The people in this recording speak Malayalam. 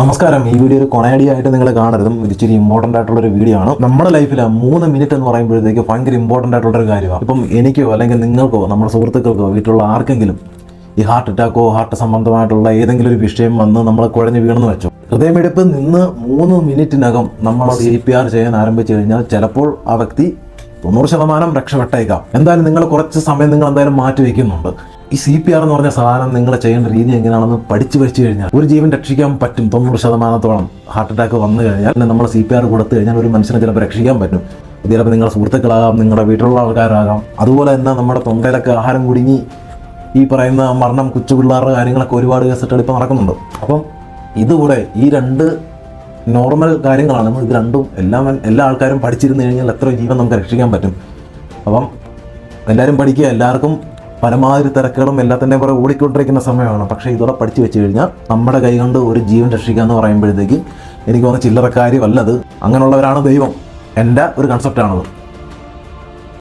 നമസ്കാരം. ഈ വീഡിയോ ഒരു കൊണയടി ആയിട്ട് നിങ്ങൾ കാണരുതും. ഇച്ചിരി ഇമ്പോർട്ടൻ്റ് ആയിട്ടുള്ള ഒരു വീഡിയോ ആണ്. നമ്മുടെ ലൈഫിൽ 3 മിനിറ്റ് എന്ന് പറയുമ്പോഴത്തേക്ക് ഭയങ്കര ഇമ്പോർട്ടൻ്റ് ആയിട്ടുള്ള ഒരു കാര്യമാണ്. ഇപ്പം എനിക്കോ അല്ലെങ്കിൽ നിങ്ങൾക്കോ നമ്മുടെ സുഹൃത്തുക്കൾക്കോ വീട്ടിലുള്ള ആർക്കെങ്കിലും ഈ ഹാർട്ട് അറ്റാക്കോ ഹാർട്ട് സംബന്ധമായിട്ടുള്ള ഏതെങ്കിലും ഒരു വിഷയം വന്ന് നമ്മൾ കുഴഞ്ഞു വീണെന്ന് വെച്ചോ, ഹൃദയമിടിപ്പ് നിന്ന് 3 മിനിറ്റിനകം നമ്മൾ CPR ചെയ്യാൻ ആരംഭിച്ചു കഴിഞ്ഞാൽ ചിലപ്പോൾ ആ വ്യക്തി 90% രക്ഷപ്പെട്ടേക്കാം. എന്തായാലും നിങ്ങൾ കുറച്ച് സമയം നിങ്ങൾ എന്തായാലും മാറ്റി വയ്ക്കുന്നുണ്ട്. ഈ CPR എന്ന് പറഞ്ഞ സാധനം നിങ്ങൾ ചെയ്യേണ്ട രീതി എങ്ങനെയാണെന്ന് പഠിച്ചു വെച്ച് കഴിഞ്ഞാൽ ഒരു ജീവൻ രക്ഷിക്കാൻ പറ്റും. 90%-ഓളം ഹാർട്ട് അറ്റാക്ക് വന്നു കഴിഞ്ഞാൽ നമ്മൾ CPR കൊടുത്തു കഴിഞ്ഞാൽ ഒരു മനുഷ്യനെ ചിലപ്പോൾ രക്ഷിക്കാൻ പറ്റും. ചിലപ്പോൾ നിങ്ങളുടെ സുഹൃത്തുക്കളാകാം, നിങ്ങളുടെ വീട്ടിലുള്ള ആൾക്കാരാകാം. അതുപോലെ തന്നെ നമ്മുടെ തൊണ്ടയിലൊക്കെ ആഹാരം കുടുങ്ങി ഈ പറയുന്ന മരണം, കൊച്ചു പിള്ളേരുടെ കാര്യങ്ങളൊക്കെ ഒരുപാട് കേസുകൾ ഇപ്പോൾ നടക്കുന്നുണ്ട്. അപ്പം ഇതുകൂടെ ഈ 2 നോർമൽ കാര്യങ്ങളാണ്. ഇത് രണ്ടും എല്ലാ ആൾക്കാരും പഠിച്ചിരുന്നു കഴിഞ്ഞാൽ എത്ര ജീവൻ നമുക്ക് രക്ഷിക്കാൻ പറ്റും. അപ്പം എല്ലാവരും പഠിക്കുക. എല്ലാവർക്കും പരമാവധി തിരക്കുകളും എല്ലാത്തിൻ്റെയും പുറകെ ഓടിക്കൊണ്ടിരിക്കുന്ന സമയമാണ്. പക്ഷേ ഇതോടെ പഠിച്ചു വെച്ച് കഴിഞ്ഞാൽ നമ്മുടെ കൈ കൊണ്ട് ഒരു ജീവൻ രക്ഷിക്കുക എന്ന് പറയുമ്പോഴത്തേക്ക് എനിക്ക് തോന്നുന്ന ചില്ലറ കാര്യമല്ലത്. അങ്ങനെയുള്ളവരാണ് ദൈവം. എൻ്റെ ഒരു കൺസെപ്റ്റാണത്.